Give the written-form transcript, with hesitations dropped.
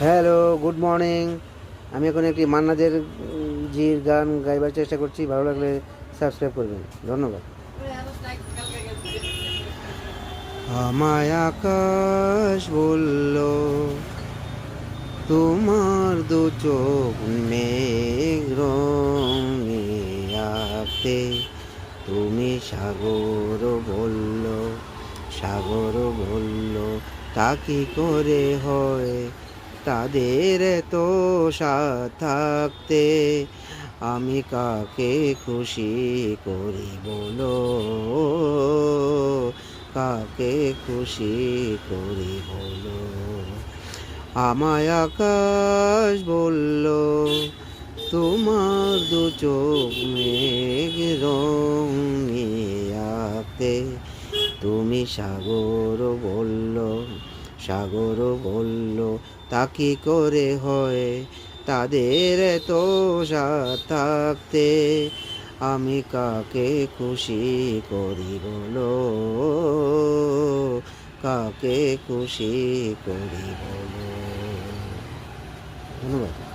Hello, good morning. আমি এখন একটি মান্নাদের জির গান গাইবার চেষ্টা করছি। ভালো লাগলে সাবস্ক্রাইব করবেন। ধন্যবাদ। আমায় আকাশ বলল, তোমার দু চোখ মেঘ রঙে আঁকতে। তুমি সাগর বলল, তা কি করে হয় তাদের তো সাথ থাকতে। আমি কাকে খুশি করি বলো, কাকে খুশি করি বলো। আমায় আকাশ বলল, তোমার দু চোখ মেঘ রঙে আঁকতে। তুমি সাগর বলল, তা কি করে হয় তাদের তো সাথ থাকতে। আমি কাকে খুশি করি বলো, কাকে খুশি করি বলো। ধন্যবাদ।